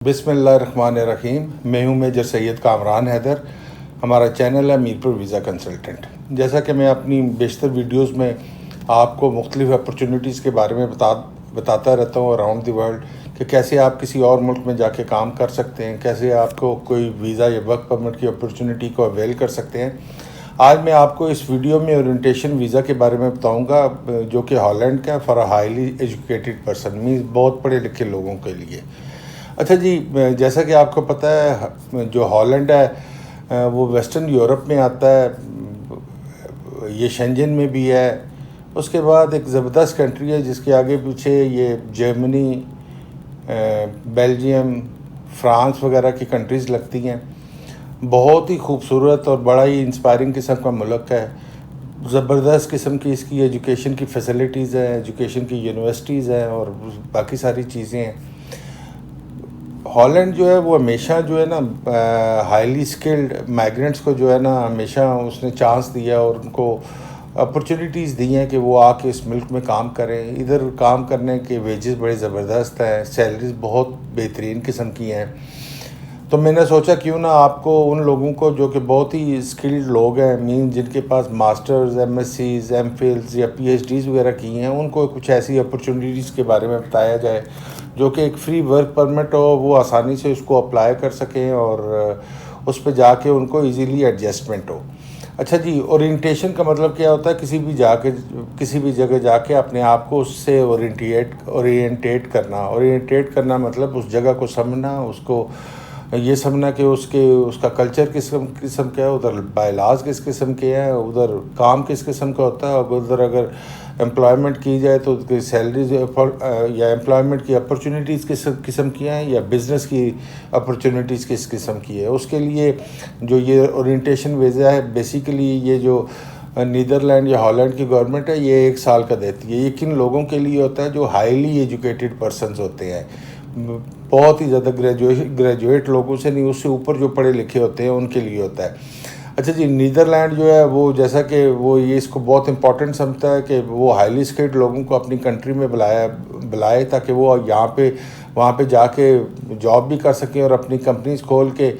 बिस्मिल्लाहिर्रहमानिर्रहीम। मैं हूं मेजर सैयद कामरान हैदर। हमारा चैनल है मीरपुर वीज़ा कंसल्टेंट। जैसा कि मैं अपनी बेशतर वीडियोस में आपको मुख्तलिफ अपॉर्चुनिटीज़ के बारे में बताता रहता हूं अराउंड द वर्ल्ड कि कैसे आप किसी और मुल्क में जाके काम कर सकते हैं, कैसे आपको कोई वीज़ा या वर्क परमिट की अपॉर्चुनिटी को अवेल कर सकते हैं। आज मैं आपको इस वीडियो में ओरिएंटेशन वीज़ा के बारे में बताऊंगा, जो कि हॉलैंड का for highly educated person, means बहुत पढ़े लिखे लोगों के लिए। अच्छा जी, जैसा कि आपको पता है जो हॉलैंड है वो वेस्टर्न यूरोप में आता है, ये शेंजन में भी है। उसके बाद एक ज़बरदस्त कंट्री है जिसके आगे पीछे ये जर्मनी, बेल्जियम, फ्रांस वगैरह की कंट्रीज़ लगती हैं। बहुत ही खूबसूरत और बड़ा ही इंस्पायरिंग किस्म का मुल्क है। ज़बरदस्त किस्म की इसकी एजुकेशन की फ़ैसिलिटीज़ हैं, एजुकेशन की यूनिवर्सिटीज़ हैं और बाकी सारी चीज़ें हैं। हॉलैंड जो है वो हमेशा जो है ना हाईली स्किल्ड माइग्रेंट्स को जो है ना हमेशा उसने चांस दिया और उनको अपॉर्चुनिटीज़ दी हैं कि वो आके इस मुल्क में काम करें। इधर काम करने के वेजेस बड़े ज़बरदस्त हैं, सैलरीज बहुत बेहतरीन किस्म की हैं। तो मैंने सोचा क्यों ना आपको उन लोगों को जो कि बहुत ही स्किल्ड लोग हैं, मीन जिनके पास मास्टर्स, एमएससीज, एमफिल्स या पीएचडीज़ वगैरह की हैं, उनको कुछ ऐसी अपॉर्चुनिटीज़ के बारे में बताया जाए जो कि एक फ्री वर्क परमिट हो, वो आसानी से उसको अप्लाई कर सकें और उस पर जाके उनको इजीली एडजस्टमेंट हो। अच्छा जी, ओरिएंटेशन का मतलब क्या होता है? किसी भी जगह जाके अपने आप को उससे ओरिएंटेट करना मतलब उस जगह को समझना, उसको ये समझना कि उसका कल्चर किस किस्म का है, उधर बायलाज किस किस्म के हैं, उधर काम किस किस्म का होता है, उधर अगर एम्प्लॉयमेंट की जाए तो उसकी सैलरीज या एम्प्लॉयमेंट की अपॉर्चुनिटीज़ किस किस्म की हैं या बिज़नेस की अपॉर्चुनिटीज़ किस किस्म की है। उसके लिए जो ये ओरिएंटेशन वीज़ा है, बेसिकली ये जो नीदरलैंड या हॉलैंड की गवर्नमेंट है ये 1 साल का देती है। ये किन लोगों के लिए होता है? जो हाईली एजुकेटेड पर्सनस होते हैं, बहुत ही ज़्यादा ग्रेजुएट लोगों से नहीं, उससे ऊपर जो पढ़े लिखे होते हैं उनके लिए होता है। अच्छा जी, नीदरलैंड जो है वो जैसा कि वो ये इसको बहुत इंपॉर्टेंट समझता है कि वो हाईली स्किल्ड लोगों को अपनी कंट्री में बुलाए ताकि वो वहाँ पे जाके जॉब भी कर सकें और अपनी कंपनीज खोल के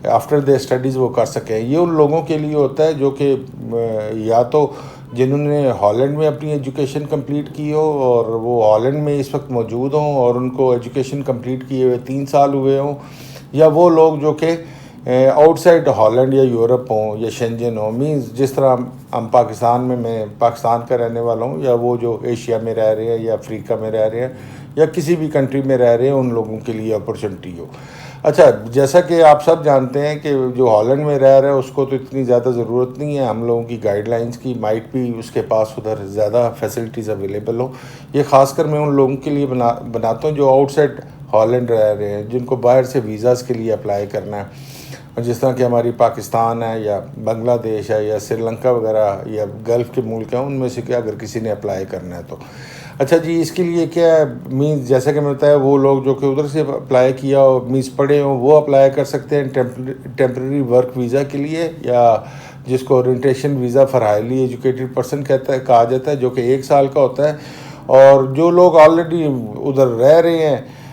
आफ्टर द स्टडीज़ वो कर सकें। ये उन लोगों के लिए होता है जो कि या तो जिन्होंने हॉलैंड में अपनी एजुकेशन कंप्लीट की हो और वो हॉलैंड में इस वक्त मौजूद हों और उनको एजुकेशन कंप्लीट किए हुए 3 साल हुए हों, या वो लोग जो कि आउटसाइड हॉलैंड या यूरोप हों या शेंजन हो, मीन्स जिस तरह हम पाकिस्तान में, मैं पाकिस्तान का रहने वाला हूँ, या वो जो एशिया में रह रहे हैं या अफ्रीका में रह रहे हैं या किसी भी कंट्री में रह रहे हैं, उन लोगों के लिए अपॉर्चुनिटी हो। अच्छा, जैसा कि आप सब जानते हैं कि जो हॉलैंड में रह रहा है उसको तो इतनी ज़्यादा ज़रूरत नहीं है हम लोगों की गाइडलाइंस की, माइट भी उसके पास उधर ज़्यादा फैसिलिटीज़ अवेलेबल हो। ये ख़ासकर मैं उन लोगों के लिए बनाता हूँ जो आउटसाइड हॉलैंड रह रहे हैं, जिनको बाहर से वीज़ाज़ के लिए अप्लाई करना है। और जिस तरह कि हमारी पाकिस्तान है या बांग्लादेश है या श्रीलंका वगैरह या गल्फ़ के मुल्क हैं, उनमें से क्या अगर किसी ने अप्लाई करना है तो। अच्छा जी, इसके लिए क्या है, मीन्स जैसा कि मैं बताया, वो लोग जो कि उधर से अप्लाई किया हो, मीन्स पढ़े हों, वो अप्लाई कर सकते हैं टेम्प्रेरी वर्क वीज़ा के लिए, या जिसको orientation visa for highly educated person कहा जाता है, जो कि 1 साल का होता है। और जो लोग ऑलरेडी उधर रह रहे हैं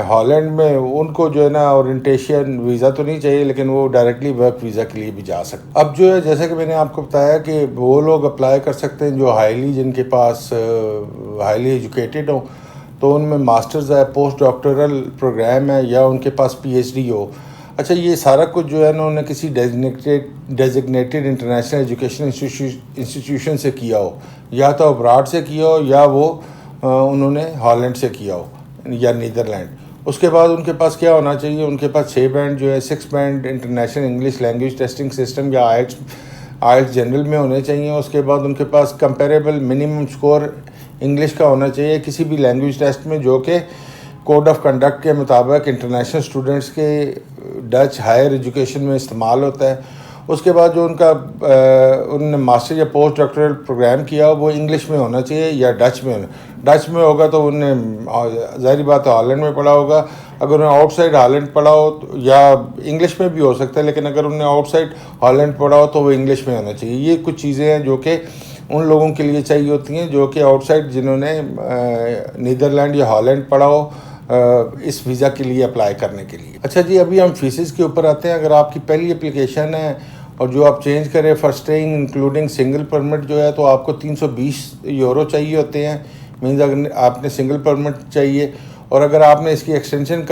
हॉलैंड में, उनको जो है ना ओरिएंटेशन वीज़ा तो नहीं चाहिए, लेकिन वो डायरेक्टली वर्क वीज़ा के लिए भी जा सकते। अब जो है, जैसा कि मैंने आपको बताया कि वो लोग अप्लाई कर सकते हैं जो जिनके पास हाईली एजुकेटेड हो, तो उनमें मास्टर्स है, पोस्ट डॉक्टरल प्रोग्राम है, या उनके पास पीएचडी हो। अच्छा, ये सारा कुछ जो है ना उन्होंने किसी डेजिग्नेटेड इंटरनेशनल एजुकेशन इंस्टीट्यूशन से किया हो, या तो अब्राड से किया हो या वो उन्होंने हॉलैंड से किया हो या नीदरलैंड। उसके बाद उनके पास क्या होना चाहिए? उनके पास 6 बैंड जो है, 6 band international English language testing system या आइट्स जनरल में होने चाहिए। उसके बाद उनके पास कंपेरेबल मिनिमम स्कोर इंग्लिश का होना चाहिए किसी भी लैंग्वेज टेस्ट में, जो कि कोड ऑफ कंडक्ट के मुताबिक इंटरनेशनल स्टूडेंट्स के डच हायर एजुकेशन में इस्तेमाल होता है। उसके बाद जो उन्होंने मास्टर या पोस्ट डॉक्टरल प्रोग्राम किया वो इंग्लिश में होना चाहिए या डच में होगा तो उन्हें ज़ाहिर बात है हॉलैंड में पढ़ा होगा। अगर उन्हें आउटसाइड हॉलैंड पढ़ा हो तो, या इंग्लिश में भी हो सकता है, लेकिन अगर उन्हें आउटसाइड हॉलैंड पढ़ा हो तो वो इंग्लिश में होना चाहिए। ये कुछ चीज़ें हैं जो कि उन लोगों के लिए चाहिए होती हैं जो कि आउटसाइड, जिन्होंने नीदरलैंड या हॉलैंड पढ़ा हो, इस वीज़ा के लिए अप्लाई करने के लिए। अच्छा जी, अभी हम फीसेस के ऊपर आते हैं। अगर आपकी पहली एप्लीकेशन है और जो आप चेंज करें first staying including single permit जो है, तो आपको 320 यूरो चाहिए होते हैं। मीन्स अगर आपने सिंगल परमिट चाहिए और अगर आपने इसकी एक्सटेंशन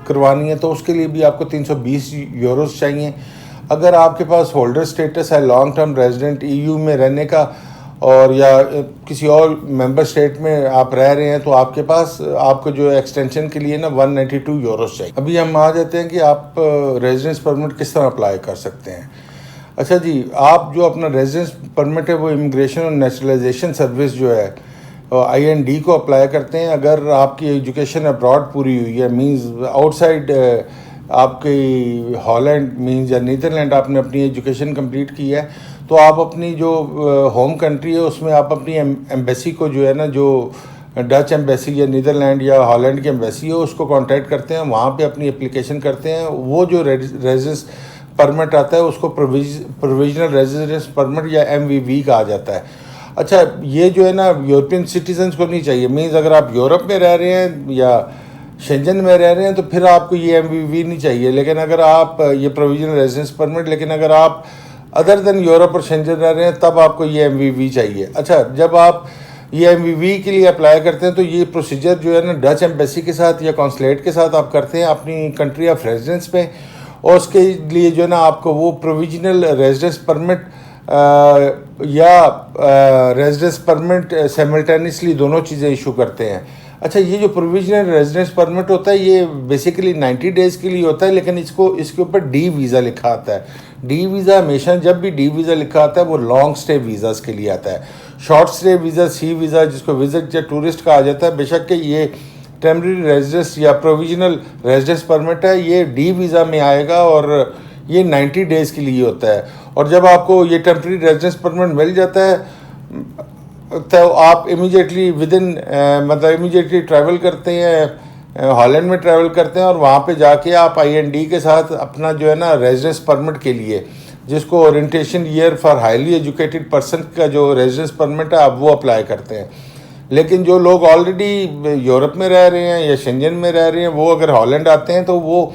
करवानी है तो उसके लिए भी आपको 320 यूरोस चाहिए। अगर आपके पास होल्डर स्टेटस है लॉन्ग टर्म रेजिडेंट ईयू में रहने का और या किसी और मेंबर स्टेट में आप रह रहे हैं, तो आपके पास आपको जो एक्सटेंशन के लिए ना 192 यूरोस चाहिए। अभी हम आ जाते हैं कि आप रेजिडेंस परमिट किस तरह अप्लाई कर सकते हैं। अच्छा जी, आप जो अपना रेजिडेंस परमिट है वो इमिग्रेशन और नेशनलाइजेशन सर्विस जो है IND को अप्लाई करते हैं। अगर आपकी एजुकेशन अब्रॉड पूरी हुई है, मींस आउटसाइड आपकी हॉलैंड मींस या नीदरलैंड आपने अपनी एजुकेशन कंप्लीट की है, तो आप अपनी जो होम कंट्री है उसमें आप अपनी एम्बेसी को जो है ना, जो डच एम्बेसी या नीदरलैंड या हॉलैंड की एम्बेसी है उसको कांटेक्ट करते हैं, वहाँ पे अपनी एप्लीकेशन करते हैं। वो जो रेजिडेंस परमिट आता है उसको प्रोविजनल रेजिडेंस परमिट या MVV कहा जाता है। अच्छा, ये जो है ना यूरोपियन सिटीजन्स को नहीं चाहिए। मीन्स अगर आप यूरोप में रह रहे हैं या शेंजन में रह रहे हैं तो फिर आपको ये MVV नहीं चाहिए। लेकिन अगर आप ये प्रोविजनल रेजिडेंस परमिट, लेकिन अगर आप अदर देन यूरोप और शेंजन रह रहे हैं तब आपको ये MVV चाहिए। अच्छा, जब आप ये MVV के लिए अप्लाई करते हैं तो ये प्रोसीजर जो है ना डच एम्बेसी के साथ या कॉन्सुलेट के साथ आप करते हैं अपनी कंट्री ऑफ रेजिडेंस पे, और उसके लिए जो है ना आपको वो प्रोविजनल रेजिडेंस परमिट या रेजिडेंस परमिट साइमल्टेनियसली दोनों चीज़ें इशू करते हैं। अच्छा, ये जो प्रोविजनल रेजिडेंस परमिट होता है ये बेसिकली 90 डेज़ के लिए होता है, लेकिन इसके ऊपर D वीज़ा लिखा आता है। D वीज़ा हमेशा जब भी D वीज़ा लिखा आता है वो लॉन्ग स्टे वीज़ाज़ के लिए आता है। Short stay visa C visa जिसको विजिट या टूरिस्ट कहा जाता है, बेशक कि ये टेम्परेरी रेजिडेंस या प्रोविजनल रेजिडेंस परमिट है, ये D वीज़ा में आएगा और ये 90 डेज़ के लिए होता है। और जब आपको ये टेम्परेरी रेजिडेंस परमिट मिल जाता है तो आप इमीडिएटली मतलब इमीडिएटली ट्रैवल करते हैं, हॉलैंड में ट्रैवल करते हैं और वहाँ पे जाके आप IND के साथ अपना जो है ना रेजिडेंस परमिट के लिए, जिसको orientation year for highly educated person का जो रेजिडेंस परमिट है, आप वो अप्लाई करते हैं। लेकिन जो लोग ऑलरेडी यूरोप में रह रहे हैं या शेंजन में रह रहे हैं, वो अगर हॉलैंड आते हैं तो वो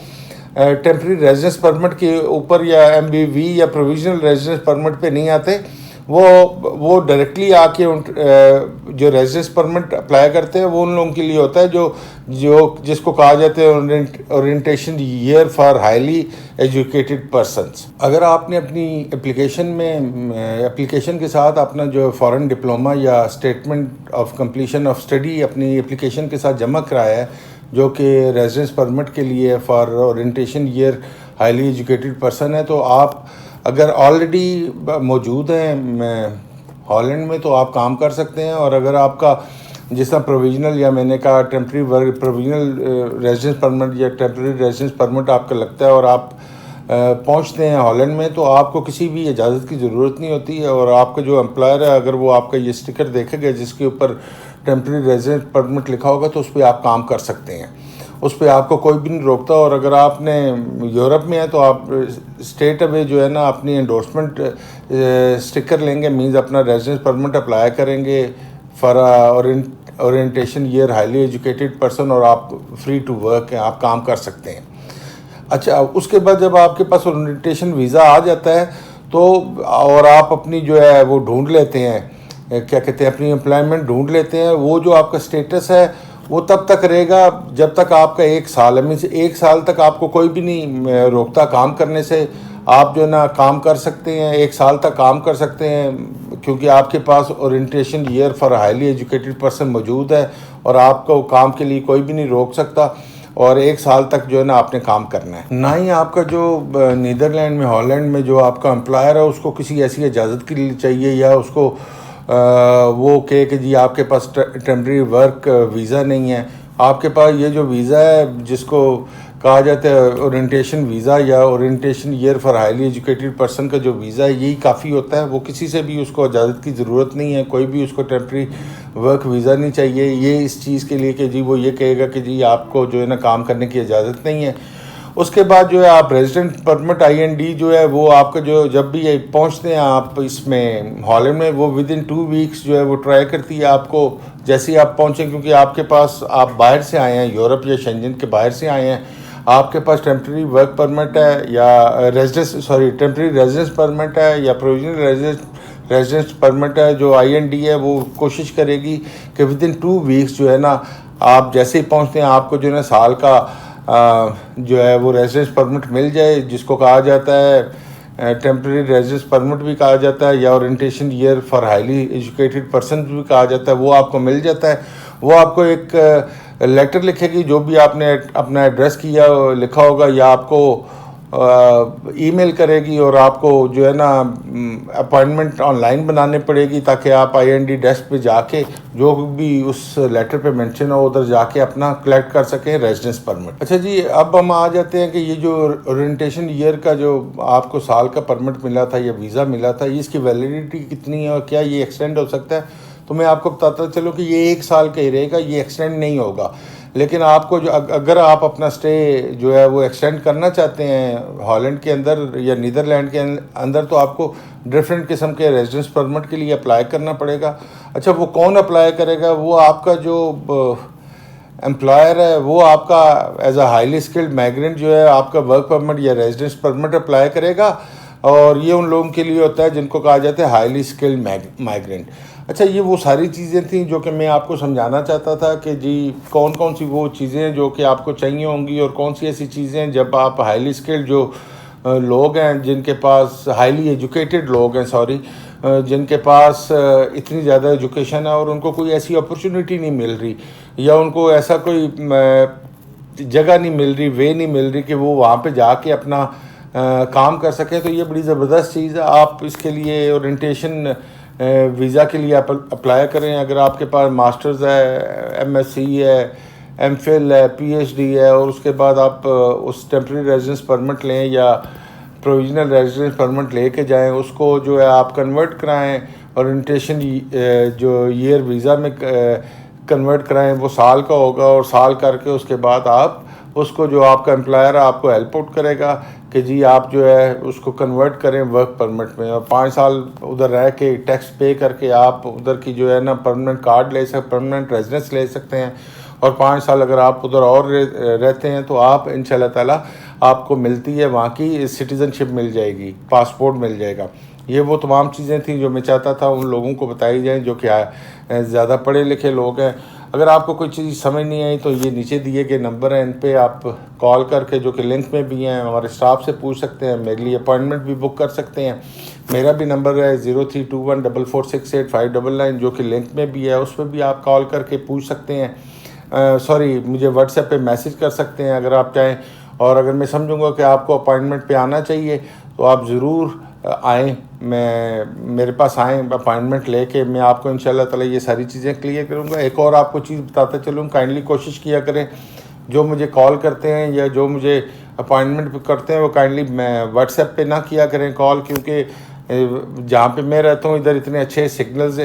टेम्परेरी रेजिडेंस परमिट के ऊपर या MVV या प्रोविजनल रेजिडेंस परमिट पे नहीं आते। वो डायरेक्टली आके जो रेजिडेंस परमिट अप्लाई करते हैं वो उन लोगों के लिए होता है जो जिसको कहा जाता है orientation year for highly educated persons. अगर आपने अपनी एप्लीकेशन के साथ अपना जो फॉरेन डिप्लोमा या statement of completion of study अपनी एप्लीकेशन के साथ जमा कराया है, जो कि रेजिडेंस परमिट के लिए for orientation year highly educated person है, तो आप अगर ऑलरेडी मौजूद हैं हॉलैंड में तो आप काम कर सकते हैं। और अगर आपका जिस तरह प्रोविजनल या मैंने कहा टेम्परेरी प्रोविजनल रेजिडेंस परमिट या टेम्परेरी रेजिडेंस परमिट आपका लगता है और आप पहुंचते हैं हॉलैंड में, तो आपको किसी भी इजाज़त की ज़रूरत नहीं होती है। और आपका जो एम्प्लॉयर है, अगर वो आपका ये स्टिकर देखेगा जिसके ऊपर टेम्परेरी रेजिडेंस परमिट लिखा होगा, तो उस पर आप काम कर सकते हैं, उस पर आपको कोई भी नहीं रोकता। और अगर आपने यूरोप में है तो आप स्टेट अवे जो है ना अपनी एंडोर्समेंट स्टिकर लेंगे, मींस अपना रेजिडेंस परमिट अप्लाई करेंगे for orientation year highly educated person, और आप फ्री टू वर्क हैं, आप काम कर सकते हैं। अच्छा, उसके बाद जब आपके पास ओरिएंटेशन वीज़ा आ जाता है तो और आप अपनी जो है वो ढूंढ लेते हैं, क्या कहते हैं, अपनी एम्प्लॉयमेंट ढूंढ लेते हैं, वो जो आपका स्टेटस है वो तब तक रहेगा जब तक आपका 1 साल है। मीन्स 1 साल तक आपको कोई भी नहीं रोकता काम करने से। आप जो है ना काम कर सकते हैं, 1 साल तक काम कर सकते हैं, क्योंकि आपके पास orientation year for highly educated person मौजूद है और आपको काम के लिए कोई भी नहीं रोक सकता। और 1 साल तक जो है ना आपने काम करना है। ना ही आपका जो नीदरलैंड में हॉलैंड में जो आपका एम्प्लॉयर है उसको किसी ऐसी इजाज़त के लिए चाहिए या उसको वो कहे कि जी आपके पास टेम्परेरी वर्क वीज़ा नहीं है। आपके पास ये जो वीज़ा है जिसको कहा जाता है ओरिएंटेशन वीज़ा या orientation year for highly educated person का जो वीज़ा है, यही काफ़ी होता है। वो किसी से भी उसको इजाज़त की ज़रूरत नहीं है, कोई भी उसको टेम्परेरी वर्क वीज़ा नहीं चाहिए। ये इस चीज़ के लिए कि जी वो ये कहेगा कि जी आपको जो है ना काम करने की इजाज़त नहीं है। उसके बाद जो है आप रेजिडेंट परमिट IND जो है वो आपका जो जब भी ये पहुंचते हैं आप इसमें हॉलैंड में, वो विद इन 2 वीक्स जो है वो ट्राई करती है आपको, जैसे ही आप पहुंचें, क्योंकि आपके पास आप बाहर से आए हैं, यूरोप या शेंजन के बाहर से आए हैं, आपके पास टेम्प्रेरी वर्क परमिट है या टेम्प्रेरी रेजिडेंस परमिट है या प्रोविजनल रेजिडेंस परमिट है, जो IND है वो कोशिश करेगी कि विद इन 2 वीक्स जो है ना, आप जैसे ही पहुंचते हैं आपको जो है ना साल का जो है वो रेजिडेंस परमिट मिल जाए, जिसको कहा जाता है टेम्प्रेरी रेजिडेंस परमिट भी कहा जाता है या orientation year for highly educated person भी कहा जाता है। वो आपको मिल जाता है। वो आपको एक लेटर लिखेगी, जो भी आपने अपना एड्रेस किया लिखा होगा, या आपको ईमेल करेगी और आपको जो है ना अपॉइंटमेंट ऑनलाइन बनाने पड़ेगी, ताकि आप IND डेस्क पे जाके जो भी उस लेटर पे मेंशन हो उधर जाके अपना कलेक्ट कर सकें रेजिडेंस परमिट। अच्छा जी, अब हम आ जाते हैं कि ये जो ओरिएंटेशन ईयर का जो आपको साल का परमिट मिला था या वीज़ा मिला था, इसकी वैलिडिटी कितनी है और क्या ये एक्सटेंड हो सकता है? तो मैं आपको बताता चलूँ कि ये 1 साल का ही रहेगा, ये एक्सटेंड नहीं होगा। लेकिन आपको जो अगर आप अपना स्टे जो है वो एक्सटेंड करना चाहते हैं हॉलैंड के अंदर या नीदरलैंड के अंदर, तो आपको डिफरेंट किस्म के रेजिडेंस परमिट के लिए अप्लाई करना पड़ेगा। अच्छा, वो कौन अप्लाई करेगा? वो आपका जो एम्प्लॉयर है वो आपका as a highly skilled migrant जो है आपका वर्क परमिट या रेजिडेंस परमिट अप्लाई करेगा, और ये उन लोगों के लिए होता है जिनको कहा जाता है हाईली स्किल्ड माइग्रेंट। अच्छा, ये वो सारी चीज़ें थी जो कि मैं आपको समझाना चाहता था कि जी कौन कौन सी वो चीज़ें हैं जो कि आपको चाहिए होंगी, और कौन सी ऐसी चीज़ें हैं जब आप हाईली स्किल्ड जो लोग हैं, जिनके पास हाईली एजुकेटेड लोग हैं, जिनके पास इतनी ज़्यादा एजुकेशन है और उनको कोई ऐसी अपॉर्चुनिटी नहीं मिल रही, या उनको ऐसा कोई जगह नहीं मिल रही, वे नहीं मिल रही कि वो वहाँ पे जाके अपना काम कर सकें। तो ये बड़ी ज़बरदस्त चीज़ है। आप इसके लिए ओरिएंटेशन वीज़ा के लिए आप अप्लाई करें। अगर आपके पास मास्टर्स है, MSc है, MPhil है, PhD है, और उसके बाद आप उस टेम्प्रेरी रेजिडेंस परमिट लें या प्रोविजनल रेजिडेंस परमिट लेके जाएं, उसको जो है आप कन्वर्ट कराएं, ओरिएंटेशन जो ईयर वीज़ा में कन्वर्ट कराएं, वो साल का होगा, और साल करके उसके बाद आप उसको जो आपका एम्प्लॉयर है आपको हेल्प आउट करेगा कि जी आप जो है उसको कन्वर्ट करें वर्क परमिट में, और 5 साल उधर रह के टैक्स पे करके आप उधर की जो है ना परमानेंट कार्ड ले सकते, परमानेंट रेजिडेंस ले सकते हैं। और 5 साल अगर आप उधर और रहते हैं तो आप इंशाल्लाह ताला आपको मिलती है वहाँ की सिटीज़नशिप मिल जाएगी, पासपोर्ट मिल जाएगा। ये वो तमाम चीज़ें थी जो मैं चाहता था उन लोगों को बताई जाएँ जो कि ज़्यादा पढ़े लिखे लोग हैं। अगर आपको कोई चीज़ समझ नहीं आई तो ये नीचे दिए गए नंबर हैं, इन पे आप कॉल करके, जो कि लिंक में भी हैं, हमारे स्टाफ से पूछ सकते हैं, मेरे लिए अपॉइंटमेंट भी बुक कर सकते हैं। मेरा भी नंबर है 0321446859, जो कि लिंक में भी है, उस पर भी आप कॉल करके पूछ सकते हैं। मुझे व्हाट्सएप पे मैसेज कर सकते हैं अगर आप चाहें। और अगर मैं समझूंगा कि आपको अपॉइंटमेंट पे आना चाहिए तो आप ज़रूर आएँ, मेरे पास आएँ अपॉइंटमेंट लेके, मैं आपको इंशाल्लाह ताला ये सारी चीज़ें क्लियर करूँगा। एक और आपको चीज़ बताता चलूँ, काइंडली कोशिश किया करें जो मुझे कॉल करते हैं या जो मुझे अपॉइंटमेंट करते हैं वो काइंडली व्हाट्सएप पे ना किया करें कॉल, क्योंकि जहाँ पे मैं रहता हूँ इधर इतने अच्छे सिग्नल्स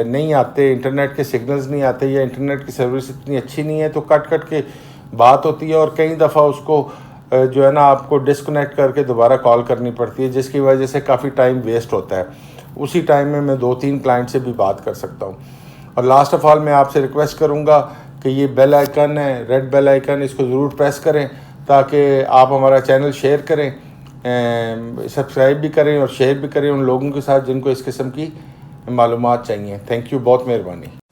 नहीं आते, इंटरनेट के सिग्नल्स नहीं आते, या इंटरनेट की सर्विस इतनी अच्छी नहीं है, तो कट के बात होती है, और कई दफ़ा उसको जो है ना आपको डिस्कनेक्ट करके दोबारा कॉल करनी पड़ती है, जिसकी वजह से काफ़ी टाइम वेस्ट होता है। उसी टाइम में मैं 2-3 क्लाइंट से भी बात कर सकता हूँ। और लास्ट ऑफ ऑल मैं आपसे रिक्वेस्ट करूँगा कि ये बेल आइकन है, रेड बेल आइकन, इसको ज़रूर प्रेस करें ताकि आप हमारा चैनल शेयर करें, सब्सक्राइब भी करें और शेयर भी करें उन लोगों के साथ जिनको इस किस्म की मालूमात चाहिए। थैंक यू, बहुत मेहरबानी।